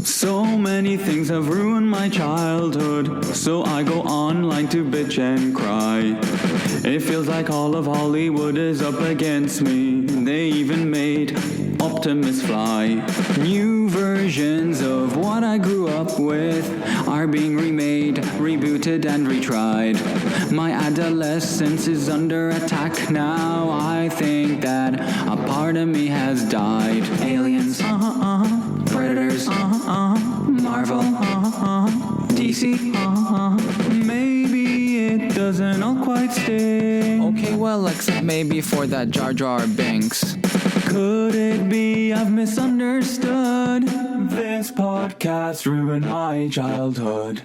So many things have ruined my childhood, so I go online to bitch and cry. It feels like all of Hollywood is up against me. They even made Optimus fly. New versions of what I grew up with are being remade, rebooted and retried. My adolescence is under attack now. I think that a part of me has died. Aliens, Predators, Marvel, DC, maybe it doesn't all quite stick. Okay, well, except maybe for that Jar Jar Binks. Could it be I've misunderstood? This podcast ruined my childhood.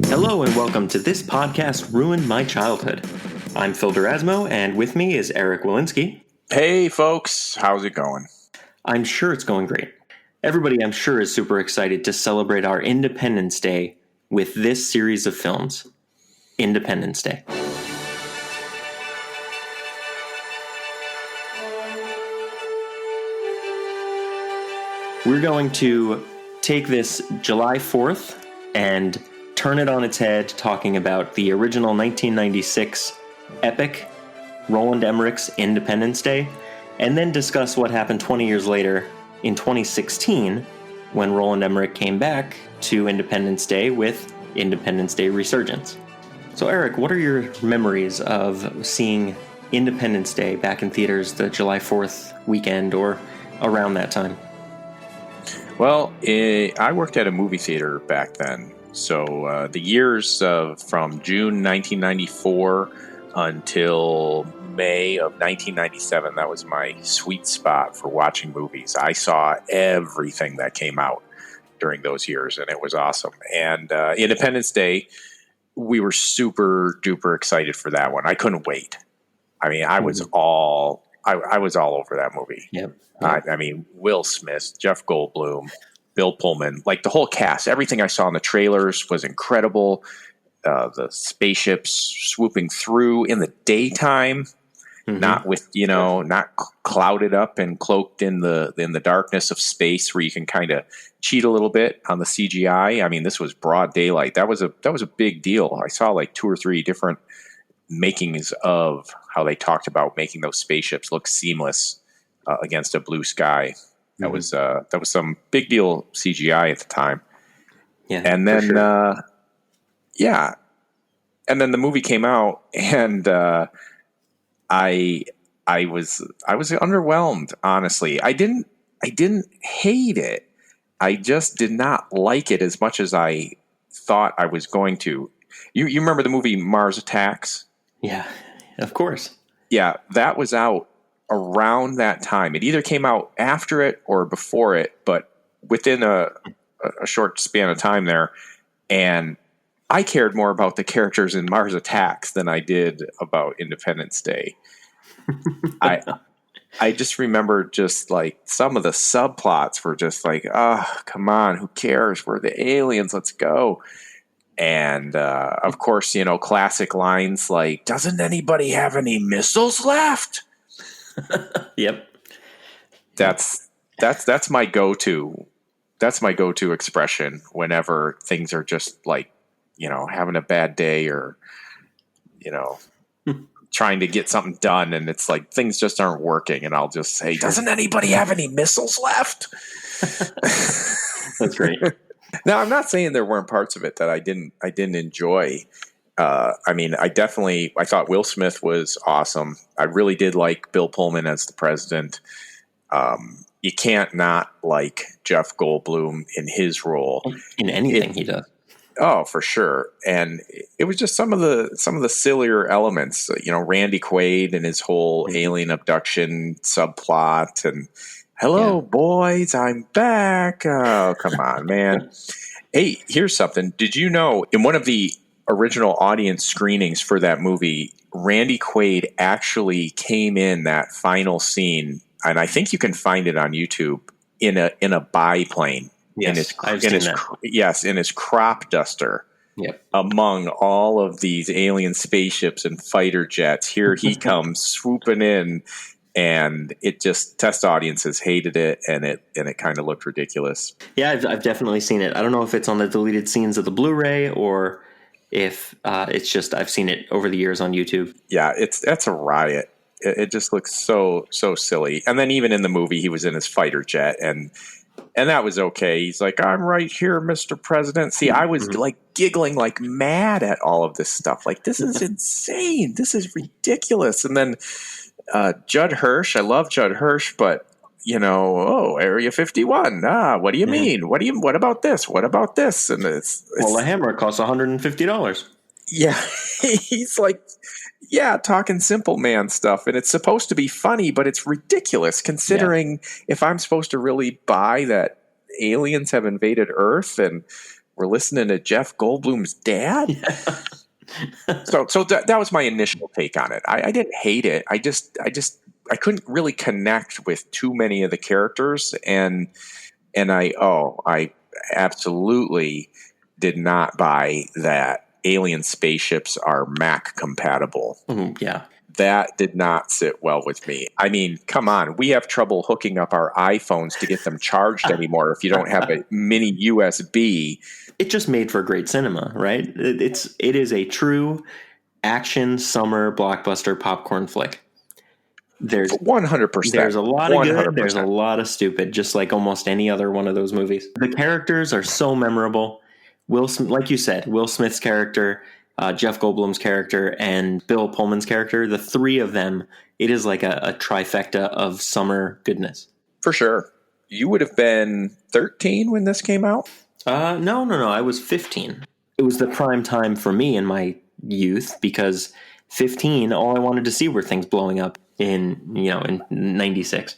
Hello and welcome to This Podcast Ruined My Childhood. I'm Phil Durasmo, and with me is Eric Walensky. Hey folks, how's it going? I'm sure it's going great. Everybody, I'm sure, is super excited to celebrate our Independence Day with this series of films, Independence Day. We're going to take this July 4th and turn it on its head, talking about the original 1996 epic, Roland Emmerich's Independence Day, and then discuss what happened 20 years later in 2016 when Roland Emmerich came back to Independence Day with Independence Day Resurgence. So Eric, what are your memories of seeing Independence Day back in theaters the July 4th weekend or around that time? Well, I worked at a movie theater back then. So the years from June 1994 until May of 1997, that was my sweet spot for watching movies. I saw everything that came out during those years, and it was awesome. And Independence Day, we were super duper excited for that one. I couldn't wait. I mean, I was all over that movie. Yep. I mean, Will Smith, Jeff Goldblum, Bill Pullman, like the whole cast. Everything I saw in the trailers was incredible. The spaceships swooping through in the daytime, not with not clouded up and cloaked in the darkness of space, where you can kind of cheat a little bit on the CGI. I mean, this was broad daylight. That was a big deal. I saw like 2 or 3 different makings of how they talked about making those spaceships look seamless against a blue sky. That was some big deal CGI at the time. Yeah, and then and then the movie came out, and I was underwhelmed. Honestly, I didn't hate it. I just did not like it as much as I thought I was going to. You remember the movie Mars Attacks? Yeah, of course. Yeah, that was out around that time. It either came out after it or before it, but within a short span of time there. And I cared more about the characters in Mars Attacks than I did about Independence Day. I just remember just like some of the subplots were just like, come on, who cares? We're the aliens. Let's go. And, of course, classic lines like, doesn't anybody have any missiles left? Yep. That's my go-to. That's my go-to expression whenever things are just like, having a bad day or, trying to get something done. And it's like, things just aren't working. And I'll just say, doesn't anybody have any missiles left? That's great. Now, I'm not saying there weren't parts of it that I didn't enjoy. I mean, I thought Will Smith was awesome. I really did like Bill Pullman as the president. You can't not like Jeff Goldblum in his role In anything he does. Oh, for sure. And it was just some of the sillier elements, Randy Quaid and his whole alien abduction subplot, and hello, boys, I'm back. Oh, come on, man. Hey, here's something. Did you know in one of the original audience screenings for that movie, Randy Quaid actually came in that final scene, and I think you can find it on YouTube, in a biplane. Yes, in his crop duster. Yep. Among all of these alien spaceships and fighter jets, here he comes swooping in and it just test audiences hated it, and it kind of looked ridiculous. Yeah, I've definitely seen it. I don't know if it's on the deleted scenes of the Blu-ray or if it's just I've seen it over the years on YouTube. Yeah, that's a riot. It just looks so silly. And then even in the movie, he was in his fighter jet, and that was okay. He's like, "I'm right here, Mr. President." See, I was like giggling like mad at all of this stuff. Like, this is insane. This is ridiculous. And then Judd Hirsch, I love Judd Hirsch, but Area 51. What do you mean? What about this? What about this? And it's well, the hammer costs $150. Yeah, he's like, talking simple man stuff, and it's supposed to be funny, but it's ridiculous considering if I'm supposed to really buy that aliens have invaded Earth and we're listening to Jeff Goldblum's dad. Yeah. So that was my initial take on it. I didn't hate it. I couldn't really connect with too many of the characters, and I absolutely did not buy that alien spaceships are Mac compatible. Yeah. That did not sit well with me. I mean, come on. We have trouble hooking up our iPhones to get them charged anymore if you don't have a mini USB. It just made for great cinema, right? It is a true action summer blockbuster popcorn flick. There's 100%. There's a lot of 100%. good. There's a lot of stupid, just like almost any other one of those movies. The characters are so memorable. Like you said, Will Smith's character, Jeff Goldblum's character, and Bill Pullman's character, the three of them, it is like a trifecta of summer goodness. For sure. You would have been 13 when this came out? No. I was 15. It was the prime time for me in my youth because 15, all I wanted to see were things blowing up in 96.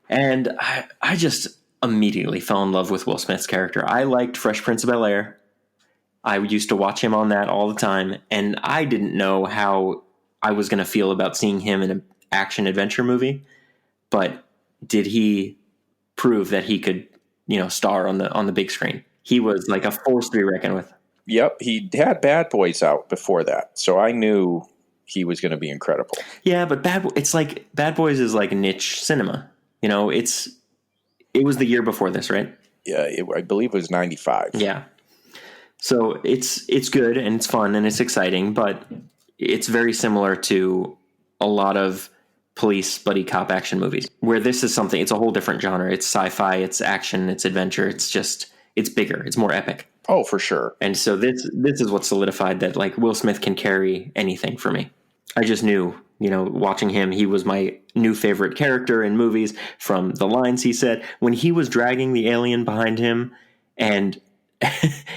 And I just immediately fell in love with Will Smith's character. I liked Fresh Prince of Bel-Air. I used to watch him on that all the time, and I didn't know how I was going to feel about seeing him in an action adventure movie. But did he prove that he could, star on the big screen? He was like a force to be reckoned with. Yep, he had Bad Boys out before that, so I knew he was going to be incredible. Yeah, but it's like Bad Boys is like niche cinema. It was the year before this, right? Yeah, I believe it was 95. Yeah. So it's good and it's fun and it's exciting, but it's very similar to a lot of police buddy cop action movies where this is something, it's a whole different genre. It's sci-fi, it's action, it's adventure. It's bigger. It's more epic. Oh, for sure. And so this is what solidified that like Will Smith can carry anything for me. I just knew, watching him, he was my new favorite character in movies from the lines he said when he was dragging the alien behind him and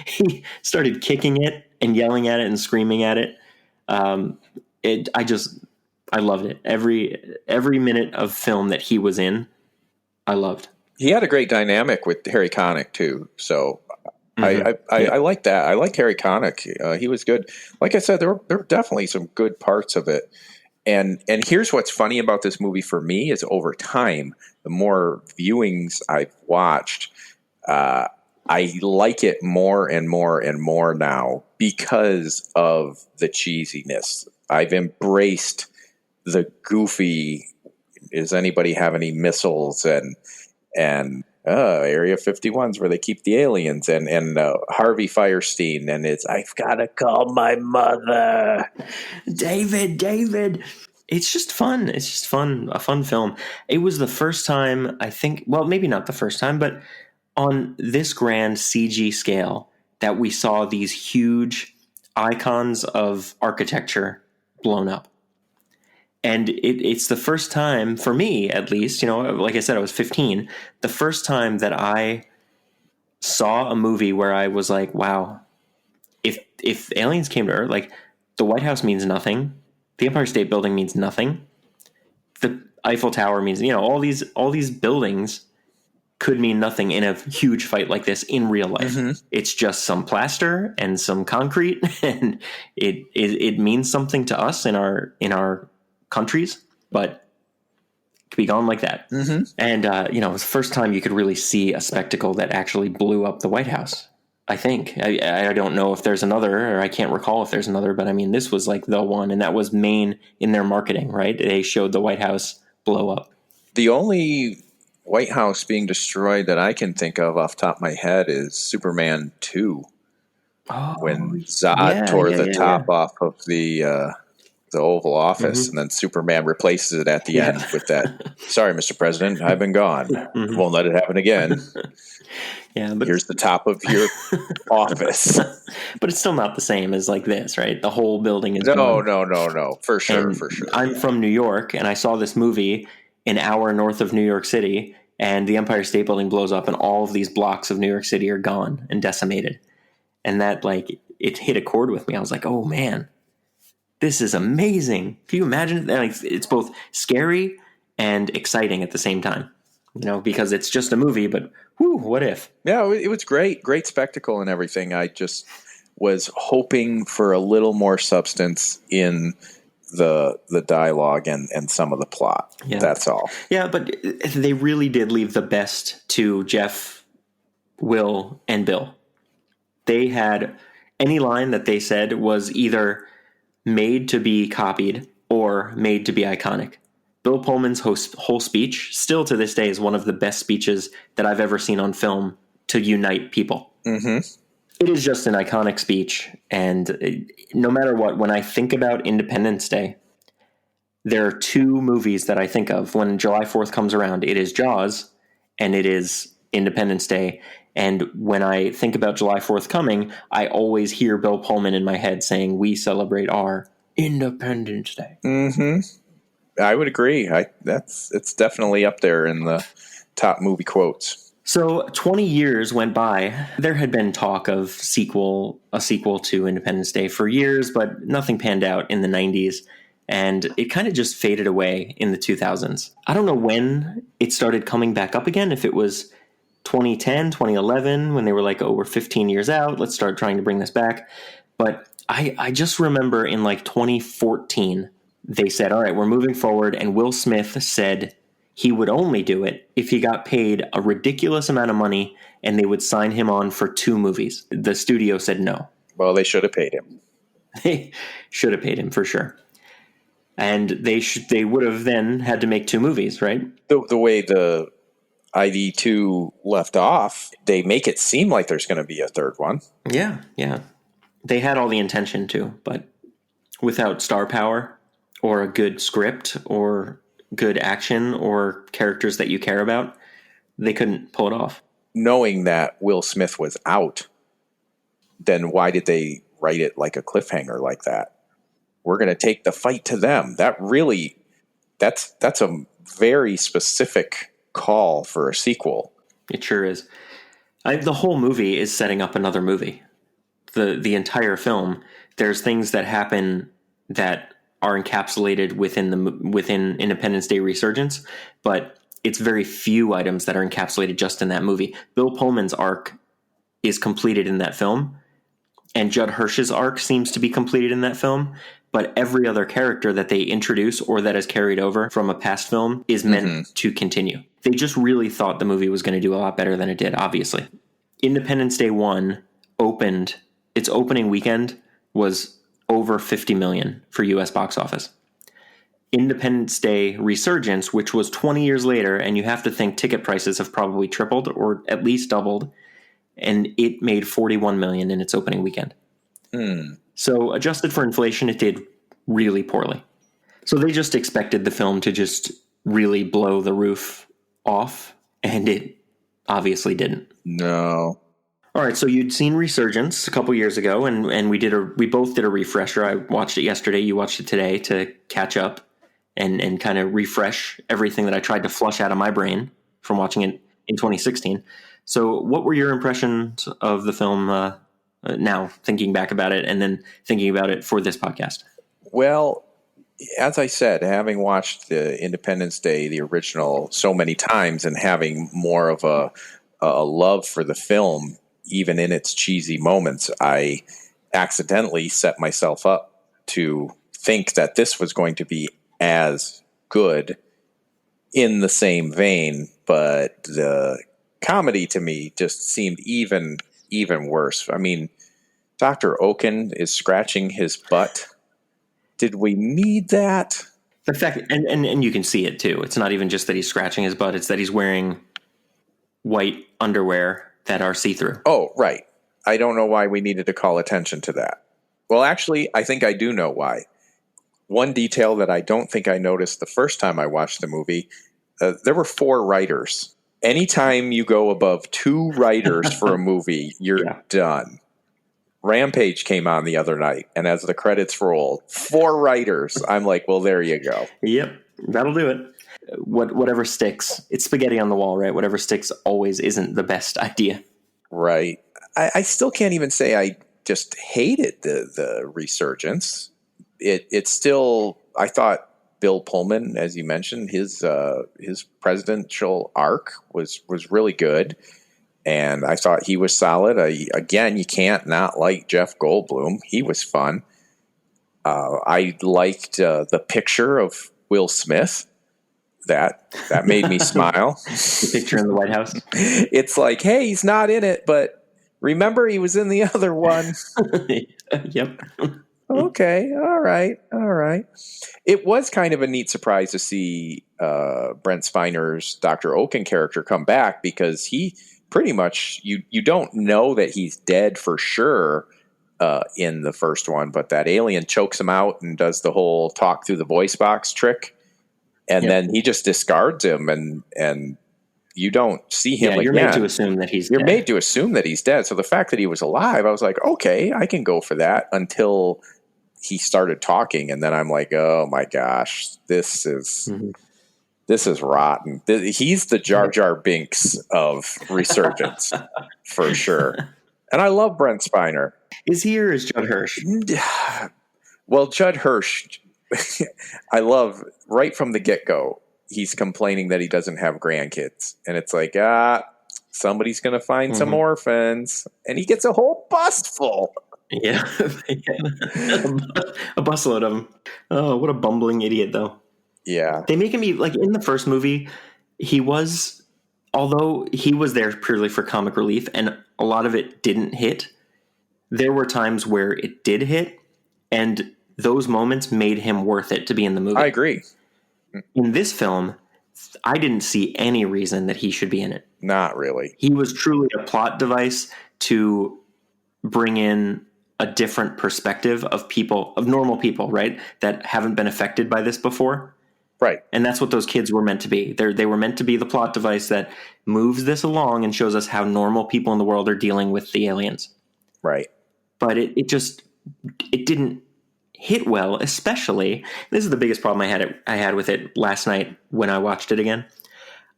he started kicking it and yelling at it and screaming at it. I loved it. Every minute of film that he was in, I loved. He had a great dynamic with Harry Connick too. So I like that. I liked Harry Connick. He was good. Like I said, there were definitely some good parts of it. And here's what's funny about this movie for me is over time, the more viewings I've watched, I like it more and more and more now because of the cheesiness. I've embraced the goofy, does anybody have any missiles and Area 51's where they keep the aliens and Harvey Firestein and it's I've gotta call my mother. David. It's just fun. It's just fun. A fun film. It was the first time, I think, well, maybe not the first time, but on this grand CG scale that we saw these huge icons of architecture blown up. And it's the first time, for me at least, like I said, I was 15, the first time that I saw a movie where I was like, wow, if aliens came to Earth, like the White House means nothing, the Empire State Building means nothing, the Eiffel Tower means, all these buildings could mean nothing in a huge fight like this in real life. Mm-hmm. It's just some plaster and some concrete, and it means something to us in our countries, but it could be gone like that. Mm-hmm. And it was the first time you could really see a spectacle that actually blew up the White House. I think I don't know if there's another, or I can't recall if there's another, but I mean, this was like the one, and that was main in their marketing, right? They showed the White House blow up. The only White House being destroyed that I can think of off the top of my head is Superman 2, when Zod tore the top off of the Oval Office, and then Superman replaces it at the end with that, "Sorry, Mr. President, I've been gone. Won't let it happen again. Yeah, but Here's the top of your office." but it's still not the same as like this, right? The whole building is No, gone. no. For sure, And for sure. I'm from New York, and I saw this movie an hour north of New York City, and the Empire State Building blows up, and all of these blocks of New York City are gone and decimated. And that, like, it hit a chord with me. I was like, oh, man, this is amazing. Can you imagine? Like, it's both scary and exciting at the same time, because it's just a movie, but whew, what if? Yeah, it was great spectacle and everything. I just was hoping for a little more substance in the dialogue and some of the plot. Yeah. That's all. Yeah, but they really did leave the best to Jeff, Will, and Bill. They had any line that they said was either made to be copied or made to be iconic. Bill Pullman's whole speech, still to this day, is one of the best speeches that I've ever seen on film to unite people. Mm-hmm. It is just an iconic speech, and no matter what, when I think about Independence Day, there are two movies that I think of when July 4th comes around. It is Jaws, and it is Independence Day. And when I think about July 4th coming, I always hear Bill Pullman in my head saying, "We celebrate our Independence Day." Mm-hmm. I would agree. It's definitely up there in the top movie quotes. So 20 years went by. There had been talk of a sequel to Independence Day for years, but nothing panned out in the 90s. And it kind of just faded away in the 2000s. I don't know when it started coming back up again, if it was 2010, 2011, when they were like, oh, we're 15 years out, let's start trying to bring this back. But I just remember in like 2014, they said, all right, we're moving forward. And Will Smith said he would only do it if he got paid a ridiculous amount of money and they would sign him on for 2 movies. The studio said no. Well, they should have paid him. They should have paid him for sure. And they would have then had to make 2 movies, right? The way the ID2 left off, they make it seem like there's going to be a third one. Yeah. They had all the intention to, but without star power or a good script or good action or characters that you care about, they couldn't pull it off. Knowing that Will Smith was out, then why did they write it like a cliffhanger like that? We're going to take the fight to them. That's a very specific call for a sequel. It sure is. The whole movie is setting up another movie. The entire film, there's things that happen that are encapsulated within Independence Day Resurgence, but it's very few items that are encapsulated just in that movie. Bill Pullman's arc is completed in that film, and Judd Hirsch's arc seems to be completed in that film, but every other character that they introduce or that is carried over from a past film is meant to continue. They just really thought the movie was going to do a lot better than it did, obviously. Independence Day 1 opened, its opening weekend was over $50 million for US box office. Independence Day Resurgence, which was 20 years later, and you have to think ticket prices have probably tripled or at least doubled, and it made $41 million in its opening weekend. So adjusted for inflation, it did really poorly. So they just expected the film to just really blow the roof off, and it obviously didn't. No. All right, so you'd seen Resurgence a couple years ago, and we both did a refresher. I watched it yesterday. You watched it today to catch up and kind of refresh everything that I tried to flush out of my brain from watching it in 2016. So what were your impressions of the film now, thinking back about it and then thinking about it for this podcast? Well, as I said, having watched the Independence Day, the original, so many times and having more of a love for the film, even in its cheesy moments, I accidentally set myself up to think that this was going to be as good in the same vein, but the comedy to me just seemed even worse. I mean, Dr. Oken is scratching his butt. Did we need that? The fact, and you can see it too. It's not even just that he's scratching his butt. It's that he's wearing white underwear that are see-through. Oh, right. I don't know why we needed to call attention to that. Well, actually, I think I do know why. One detail that I don't think I noticed the first time I watched the movie, there were 4 writers. Anytime you go above 2 writers for a movie, you're done. Rampage came on the other night, and as the credits rolled, 4 writers. I'm like, well, there you go. Yep, that'll do it. Whatever sticks. It's spaghetti on the wall, right? Whatever sticks always isn't the best idea. Right. I still can't even say I just hated the Resurgence. It's still, I thought Bill Pullman, as you mentioned, his presidential arc was really good. And I thought he was solid. Again, you can't not like Jeff Goldblum. He was fun. I liked the picture of Will Smith. That made me smile. The picture in the White House. It's like, hey, he's not in it, but remember he was in the other one. Yep. Okay. All right. It was kind of a neat surprise to see Brent Spiner's Dr. Oaken character come back, because he pretty much, you don't know that he's dead for sure in the first one, but that alien chokes him out and does the whole talk through the voice box trick. And then he just discards him, and you don't see him again. You're made to assume that he's dead. You're made to assume that he's dead. So the fact that he was alive, I was like, okay, I can go for that, until he started talking. And then I'm like, oh my gosh, this is rotten. He's the Jar Jar Binks of Resurgence for sure. And I love Brent Spiner. Is he, or is Judd Hirsch? Well, Judd Hirsch, I love right from the get-go. He's complaining that he doesn't have grandkids. And it's like, somebody's going to find some orphans. And he gets a whole bus full. Yeah. A busload of them. Oh, what a bumbling idiot, though. Yeah. They make him be, like, in the first movie, although he was there purely for comic relief, and a lot of it didn't hit, there were times where it did hit, and those moments made him worth it to be in the movie. I agree. In this film, I didn't see any reason that he should be in it. Not really. He was truly a plot device to bring in a different perspective of normal people, right? That haven't been affected by this before. Right. And that's what those kids were meant to be. They were meant to be the plot device that moves this along and shows us how normal people in the world are dealing with the aliens. Right. But it didn't hit well, especially, this is the biggest problem I had with it last night when I watched it again.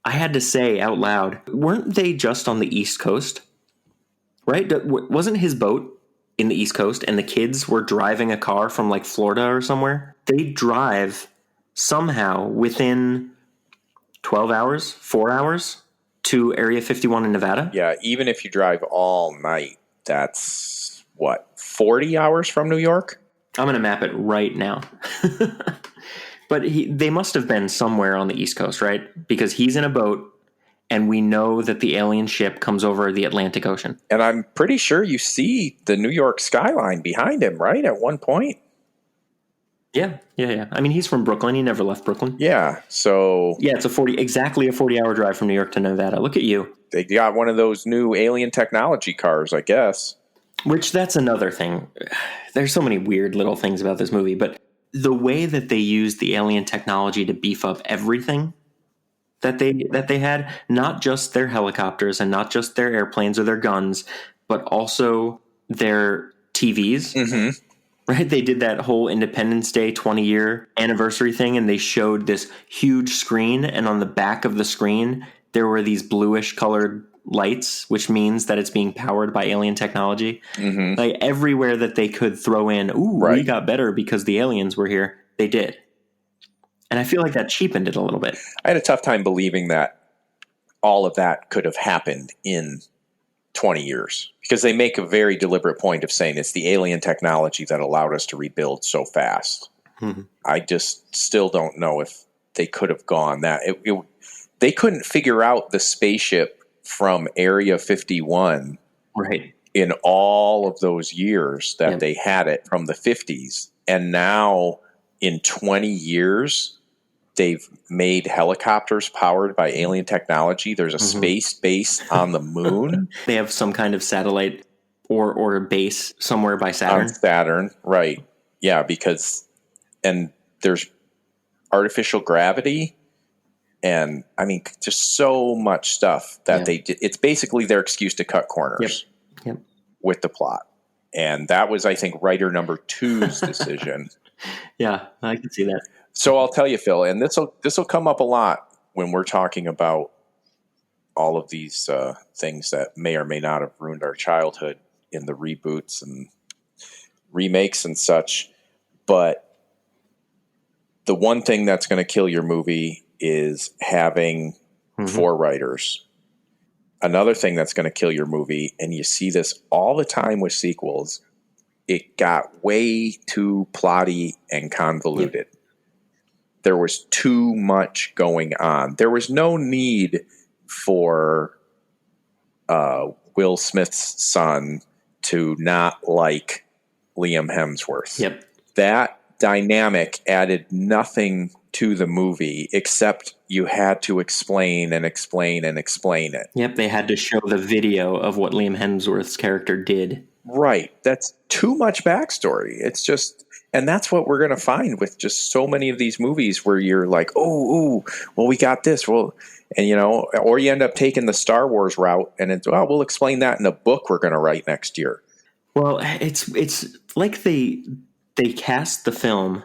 I had to say out loud, weren't they just on the East Coast? Right? Wasn't his boat in the East Coast and the kids were driving a car from like Florida or somewhere? They drive somehow within 12 hours, 4 hours to Area 51 in Nevada. Yeah, even if you drive all night, that's 40 hours from New York? I'm going to map it right now. But they must have been somewhere on the East Coast, right? Because he's in a boat, and we know that the alien ship comes over the Atlantic Ocean. And I'm pretty sure you see the New York skyline behind him, right? At one point. Yeah. I mean, he's from Brooklyn. He never left Brooklyn. Yeah, so... Yeah, it's exactly a 40-hour drive from New York to Nevada. Look at you. They got one of those new alien technology cars, I guess. Which, that's another thing. There's so many weird little things about this movie, but the way that they used the alien technology to beef up everything that they had, not just their helicopters and not just their airplanes or their guns, but also their TVs. Mm-hmm. Right? They did that whole Independence Day 20-year anniversary thing, and they showed this huge screen, and on the back of the screen, there were these bluish colored lights, which means that it's being powered by alien technology. Mm-hmm. Like everywhere that they could throw in, we got better because the aliens were here, they did. And I feel like that cheapened it a little bit. I had a tough time believing that all of that could have happened in 20 years, because they make a very deliberate point of saying it's the alien technology that allowed us to rebuild so fast. Mm-hmm. I just still don't know if they could have gone that. They couldn't figure out the spaceship from Area 51 in all of those years that they had it from the 50s. And now in 20 years, they've made helicopters powered by alien technology. There's a space base on the moon. They have some kind of satellite or a base somewhere by Saturn. On Saturn, right. Yeah, and there's artificial gravity. And I mean, just so much stuff that they did. It's basically their excuse to cut corners with the plot. And that was, I think, writer number 2's decision. Yeah, I can see that. So I'll tell you, Phil, and this will come up a lot when we're talking about all of these things that may or may not have ruined our childhood in the reboots and remakes and such. But the one thing that's going to kill your movie is having 4 writers. Another thing that's going to kill your movie, and you see this all the time with sequels, it got way too plotty and convoluted. There was too much going on. There was no need for Will Smith's son to not like Liam Hemsworth. Yep. That dynamic added nothing to the movie except you had to explain and explain and explain it. Yep, they had to show the video of what Liam Hemsworth's character did. Right. That's too much backstory. It's just, and that's what we're going to find with just so many of these movies where you're like, well, we got this. Well, and or you end up taking the Star Wars route and it's, we'll explain that in a book we're going to write next year. Well, it's like they cast the film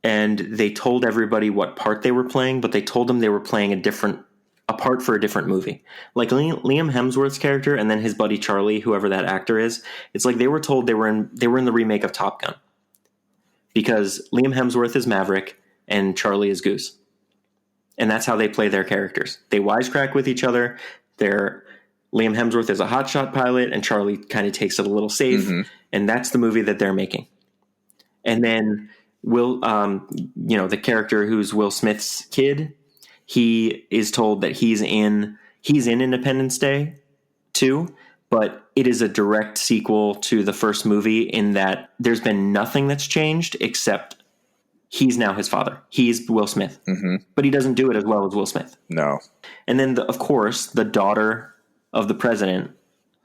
and they told everybody what part they were playing, but they told them they were playing a part for a different movie. Like Liam Hemsworth's character and then his buddy Charlie, whoever that actor is, it's like they were told they were in the remake of Top Gun. Because Liam Hemsworth is Maverick and Charlie is Goose. And that's how they play their characters. They wisecrack with each other. Liam Hemsworth is a hotshot pilot and Charlie kind of takes it a little safe. And that's the movie that they're making. And then the character who's Will Smith's kid, he is told that he's in Independence Day 2, but it is a direct sequel to the first movie in that there's been nothing that's changed except he's now his father. He's Will Smith, but he doesn't do it as well as Will Smith. No. And then, of course, the daughter of the president,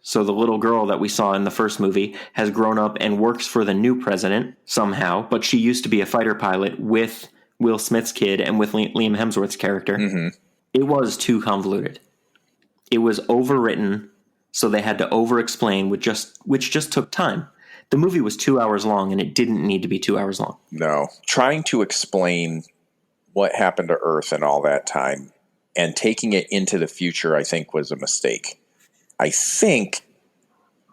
so the little girl that we saw in the first movie, has grown up and works for the new president somehow, but she used to be a fighter pilot with Will Smith's kid and with Liam Hemsworth's character. It was too convoluted. It was overwritten, so they had to over-explain, which just took time. The movie was 2 hours long, and it didn't need to be 2 hours long. No. Trying to explain what happened to Earth in all that time and taking it into the future, I think, was a mistake. I think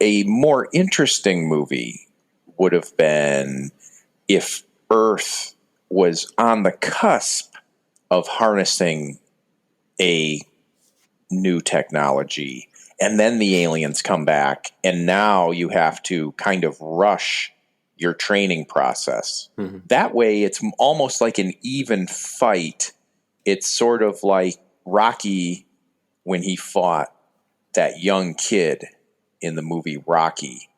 a more interesting movie would have been if Earth was on the cusp of harnessing a new technology, and then the aliens come back, and now you have to kind of rush your training process. That way, it's almost like an even fight. It's sort of like Rocky when he fought that young kid in the movie Rocky,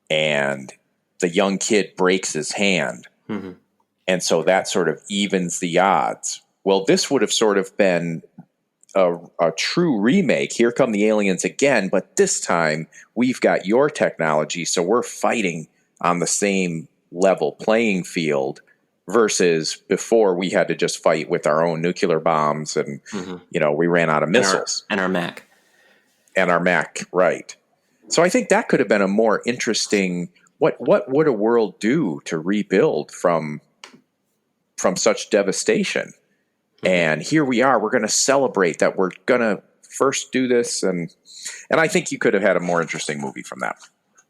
and the young kid breaks his hand. And so that sort of evens the odds. Well, this would have sort of been a true remake. Here come the aliens again, but this time we've got your technology, so we're fighting on the same level playing field versus before we had to just fight with our own nuclear bombs and, we ran out of missiles. And our Mac. And our Mac, right. So I think that could have been a more interesting, what would a world do to rebuild from such devastation? And here we are, we're going to celebrate that we're going to first do this. And I think you could have had a more interesting movie from that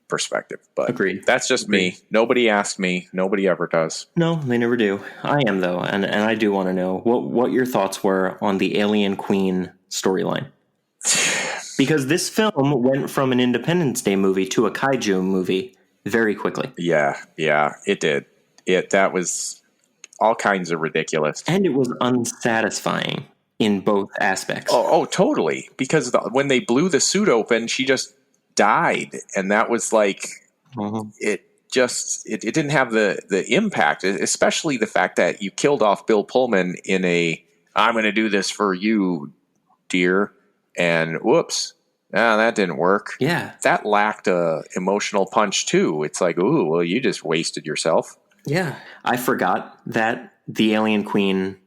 perspective. But Agreed. That's just me. Nobody asked me. Nobody ever does. No, they never do. I am, though. And I do want to know what your thoughts were on the Alien Queen storyline. Because this film went from an Independence Day movie to a kaiju movie very quickly. Yeah, it did. That was all kinds of ridiculous. And it was unsatisfying in both aspects. Oh, totally. Because when they blew the suit open, she just died. And that was like, it didn't have the impact, especially the fact that you killed off Bill Pullman in a I'm going to do this for you, dear, and whoops, that didn't work. Yeah. That lacked a emotional punch too. It's like, ooh, well, you just wasted yourself. Yeah. I forgot that the alien queen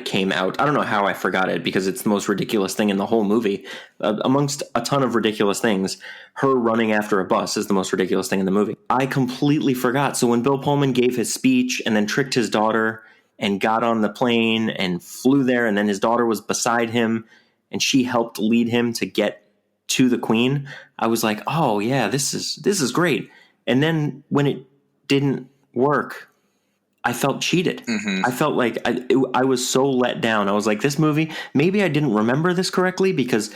came out. I don't know how I forgot it, because it's the most ridiculous thing in the whole movie. Amongst a ton of ridiculous things, her running after a bus is the most ridiculous thing in the movie. I completely forgot. So when Bill Pullman gave his speech and then tricked his daughter and got on the plane and flew there, and then his daughter was beside him and she helped lead him to get to the queen, I was like, oh yeah, this is great. And then when it didn't work, I felt cheated. I felt like I was so let down. I was like, this movie, maybe I didn't remember this correctly, because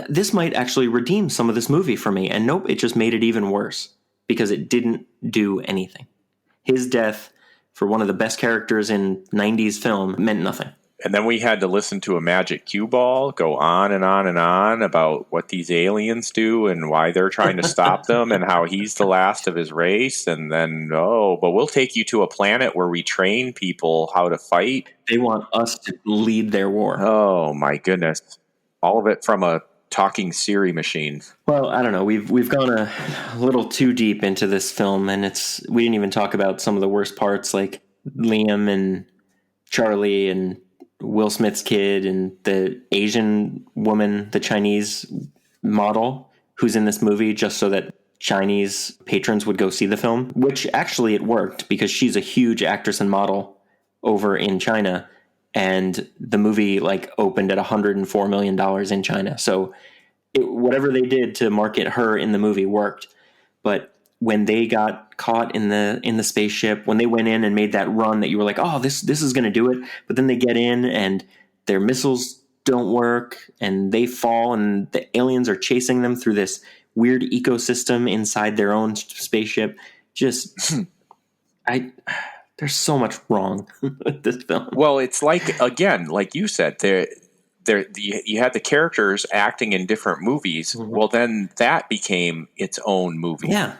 this might actually redeem some of this movie for me. And nope, it just made it even worse, because it didn't do anything. His death for one of the best characters in 90s film meant nothing. And then we had to listen to a magic cue ball go on and on and on about what these aliens do and why they're trying to stop them and how he's the last of his race. And then, but we'll take you to a planet where we train people how to fight. They want us to lead their war. Oh, my goodness. All of it from a talking Siri machine. Well, I don't know. We've gone a little too deep into this film, and we didn't even talk about some of the worst parts, like Liam and Charlie and Will Smith's kid and the Asian woman, the Chinese model who's in this movie, just so that Chinese patrons would go see the film, which actually it worked, because she's a huge actress and model over in China. And the movie opened at $104 million in China. So whatever they did to market her in the movie worked. But when they got caught in the spaceship, when they went in and made that run that you were like, oh, this is going to do it. But then they get in and their missiles don't work and they fall and the aliens are chasing them through this weird ecosystem inside their own spaceship. Just, there's so much wrong with this film. Well, it's again, like you said, you had the characters acting in different movies. Mm-hmm. Well, then that became its own movie. Yeah.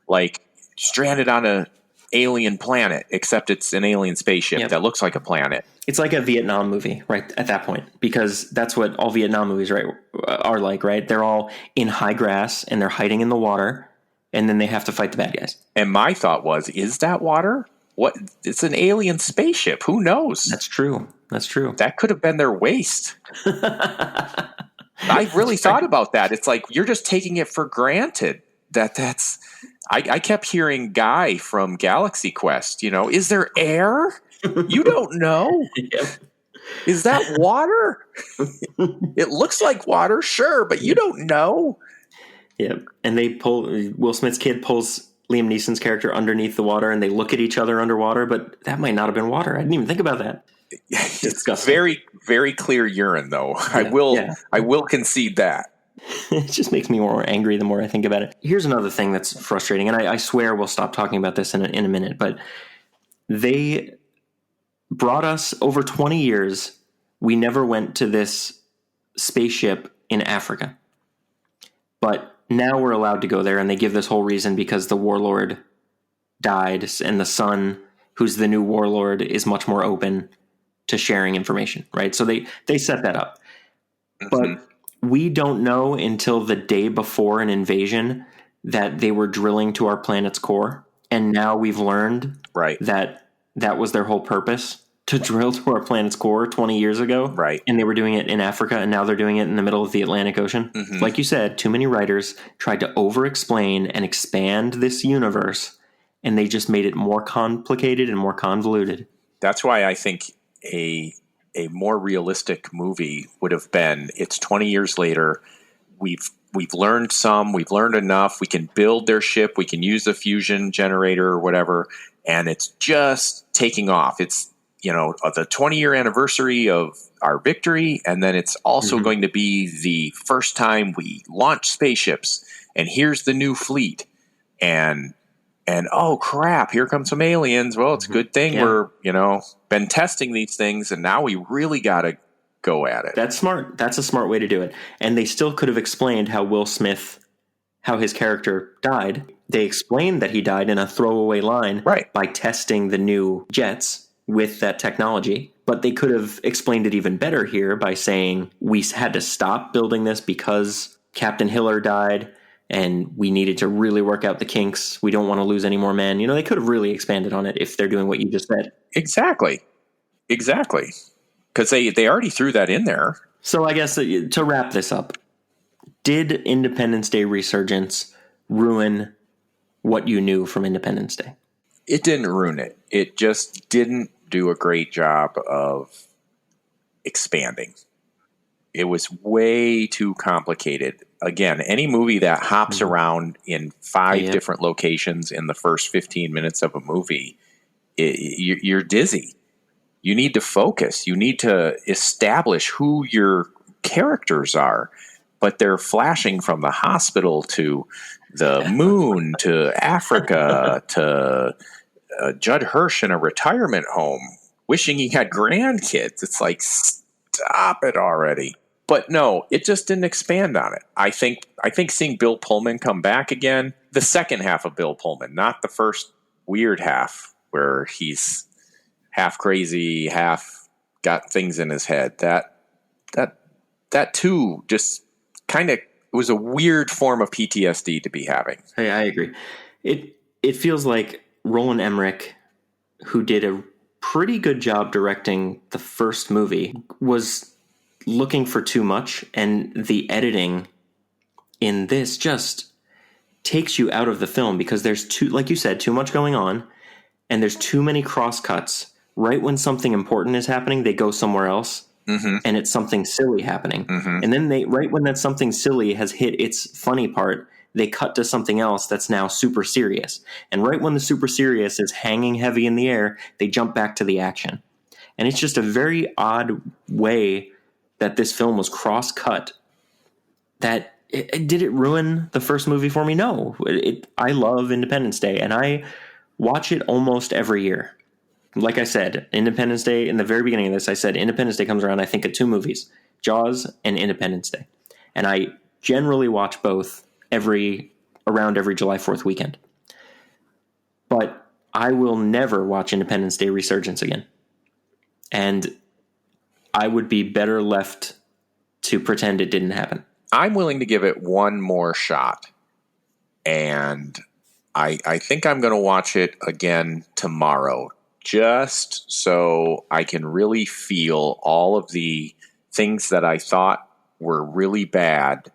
Like stranded on a alien planet, except it's an alien spaceship that looks like a planet. It's like a Vietnam movie, right, at that point, because that's what all Vietnam movies are like, right? They're all in high grass and they're hiding in the water, and then they have to fight the bad guys. And my thought was, is that water? What? It's an alien spaceship. Who knows? That's true. That could have been their waste. I really thought about that. It's like you're just taking it for granted that's. I kept hearing Guy from Galaxy Quest, is there air? You don't know. Yep. Is that water? It looks like water, sure, but you don't know. Yep. And Will Smith's kid pulls Liam Neeson's character underneath the water and they look at each other underwater, but that might not have been water. I didn't even think about that. It's very, very clear urine, though. Yeah, I will concede that. It just makes me more angry the more I think about it. Here's another thing that's frustrating, and I swear we'll stop talking about this in a minute, but they brought us over 20 years. We never went to this spaceship in Africa. But now we're allowed to go there, and they give this whole reason because the warlord died, and the son, who's the new warlord, is much more open to sharing information, right? So they set that up. Mm-hmm. But we don't know until the day before an invasion that they were drilling to our planet's core. And now we've learned that was their whole purpose, to drill to our planet's core 20 years ago. Right. And they were doing it in Africa, and now they're doing it in the middle of the Atlantic Ocean. Mm-hmm. Like you said, too many writers tried to over-explain and expand this universe, and they just made it more complicated and more convoluted. That's why I think a more realistic movie would have been, it's 20 years later, we've learned we've learned enough, we can build their ship, we can use the fusion generator or whatever, and it's just taking off. It's, the 20-year anniversary of our victory, and then it's also going to be the first time we launch spaceships, and here's the new fleet, and oh crap, here come some aliens. Well, it's a good thing we're, been testing these things, and now we really got to go at it. That's smart. That's a smart way to do it. And they still could have explained how Will Smith how his character died. They explained that he died in a throwaway line Right. by testing the new jets with that technology. But they could have explained it even better here by saying we had to stop building this because Captain Hiller died and we needed to really work out the kinks. We don't want to lose any more men. They could have really expanded on it if they're doing what you just said. Exactly. Because they already threw that in there. So I guess to wrap this up, did Independence Day Resurgence ruin what you knew from Independence Day? It didn't ruin it. It just didn't do a great job of expanding. It was way too complicated. Again, any movie that hops around in 5 different locations in the first 15 minutes of a movie, you're dizzy. You need to focus. You need to establish who your characters are. But they're flashing from the hospital to the moon to Africa to Judd Hirsch in a retirement home wishing he had grandkids. It's like, stop it already. But no, it just didn't expand on it. I think seeing Bill Pullman come back again, the second half of Bill Pullman, not the first weird half where he's half crazy, half got things in his head. That too just kind of was a weird form of PTSD to be having. Hey, I agree. It feels like Roland Emmerich, who did a pretty good job directing the first movie, was looking for too much, and the editing in this just takes you out of the film because there's like you said, too much going on, and there's too many cross cuts. Right when something important is happening, they go somewhere else. And it's something silly happening. And then right when that something silly has hit its funny part, they cut to something else that's now super serious. And right when the super serious is hanging heavy in the air, they jump back to the action. And it's just a very odd way that this film was cross-cut. Did it ruin the first movie for me? No. I love Independence Day, and I watch it almost every year. Like I said, Independence Day, in the very beginning of this, I said Independence Day comes around, I think of 2 movies, Jaws and Independence Day. And I generally watch both around every July 4th weekend. But I will never watch Independence Day Resurgence again. And I would be better left to pretend it didn't happen. I'm willing to give it one more shot. And I think I'm going to watch it again tomorrow, just so I can really feel all of the things that I thought were really bad.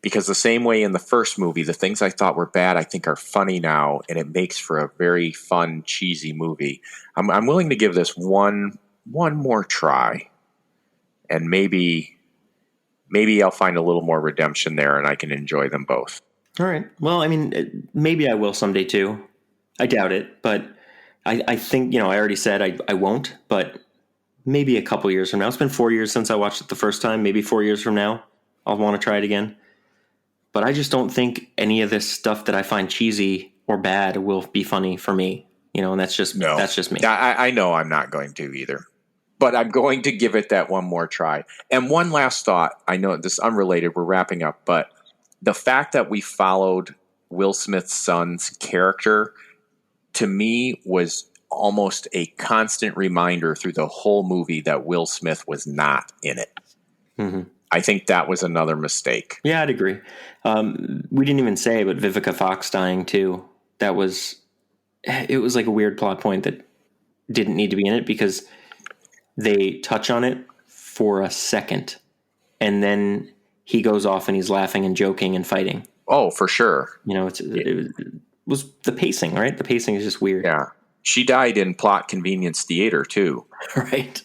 Because the same way in the first movie, the things I thought were bad, I think are funny now, and it makes for a very fun, cheesy movie. I'm willing to give this one more try, and maybe I'll find a little more redemption there, and I can enjoy them both. All right. Well, I mean, maybe I will someday too. I doubt it, but I think, I already said I won't, but maybe a couple years from now. It's been 4 years since I watched it the first time. Maybe 4 years from now, I'll want to try it again. But I just don't think any of this stuff that I find cheesy or bad will be funny for me. And that's just me. I know I'm not going to either. But I'm going to give it that one more try. And one last thought. I know this is unrelated. We're wrapping up. But the fact that we followed Will Smith's son's character, to me, was almost a constant reminder through the whole movie that Will Smith was not in it. Mm-hmm. I think that was another mistake. Yeah, I'd agree. We didn't even say, but Vivica Fox dying too. It was like a weird plot point that didn't need to be in it because they touch on it for a second and then he goes off and he's laughing and joking and fighting. Oh, for sure. It was the pacing, right? The pacing is just weird. Yeah. She died in plot convenience theater too. Right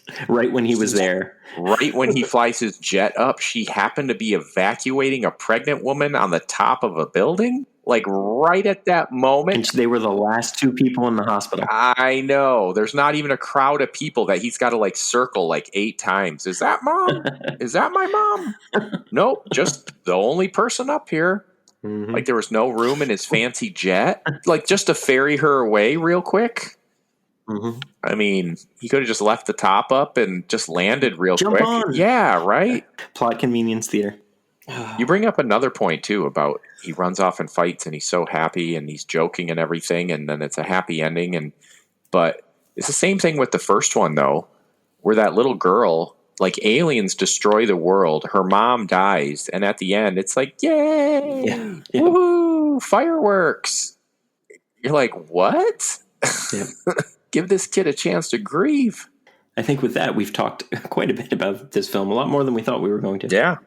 when he was there. Right when he flies his jet up, she happened to be evacuating a pregnant woman on the top of a building. Like right at that moment. And they were the last 2 people in the hospital. I know. There's not even a crowd of people that he's got to circle 8 times. Is that mom? Is that my mom? Nope. Just the only person up here. Mm-hmm. There was no room in his fancy jet. Just to ferry her away real quick. Mm-hmm. I mean, he could have just left the top up and just landed real quick. On. Yeah, right? Plot convenience theater. You bring up another point, too, about he runs off and fights and he's so happy and he's joking and everything, and then it's a happy ending. But it's the same thing with the first one, though, where that little girl, like aliens destroy the world, her mom dies, and at the end it's like, yay, Yeah. woohoo, fireworks. You're like, what? Yeah. Give this kid a chance to grieve. I think with that, we've talked quite a bit about this film, a lot more than we thought we were going to. Yeah.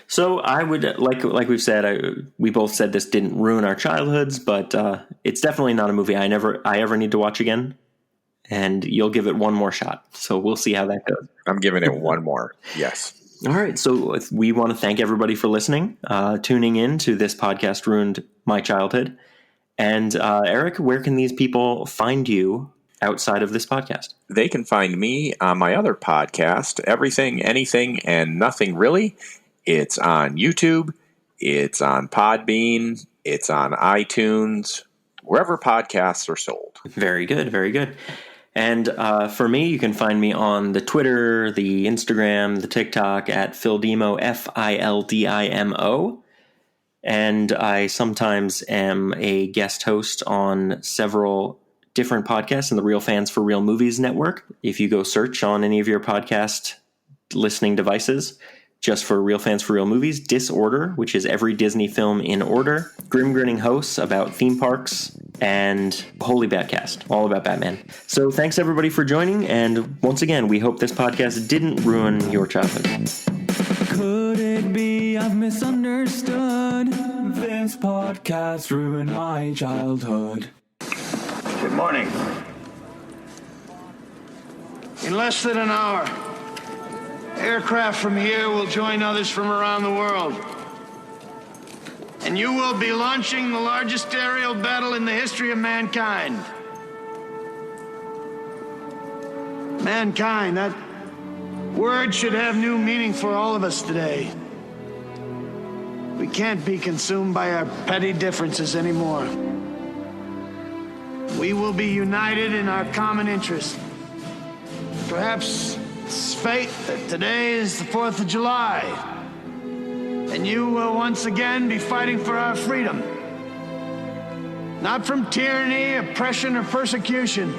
So I would, like we've said, we both said this didn't ruin our childhoods, but it's definitely not a movie I ever need to watch again. And you'll give it one more shot. So we'll see how that goes. I'm giving it one more. Yes. All right. So we want to thank everybody for listening, tuning in to this podcast, Ruined My Childhood. And Eric, where can these people find you outside of this podcast? They can find me on my other podcast, Everything, Anything, and Nothing Really. It's on YouTube. It's on Podbean. It's on iTunes, wherever podcasts are sold. Very good. Very good. And for me, you can find me on the Twitter, the Instagram, the TikTok at Fildimo, Fildimo. And I sometimes am a guest host on several different podcasts in the Real Fans for Real Movies network. If you go search on any of your podcast listening devices, just for Real Fans for Real Movies, Disorder, which is every Disney film in order, Grim Grinning Hosts about theme parks, and Holy Batcast, all about Batman. So thanks everybody for joining, and once again, we hope this podcast didn't ruin your childhood. Could it be I've misunderstood? This podcast ruined my childhood. Good morning. In less than an hour, aircraft from here will join others from around the world. And you will be launching the largest aerial battle in the history of mankind. Mankind, that word should have new meaning for all of us today. We can't be consumed by our petty differences anymore. We will be united in our common interest. Perhaps it's fate that today is the 4th of July, and you will once again be fighting for our freedom. Not from tyranny, oppression, or persecution,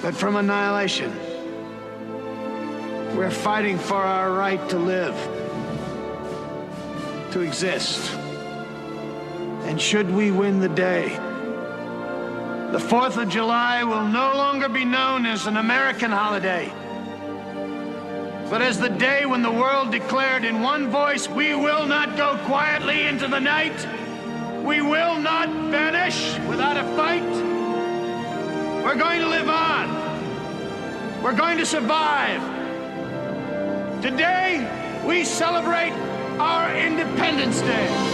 but from annihilation. We're fighting for our right to live, to exist. And should we win the day, the 4th of July will no longer be known as an American holiday, but as the day when the world declared in one voice, we will not go quietly into the night. We will not vanish without a fight. We're going to live on. We're going to survive. Today, we celebrate our Independence Day.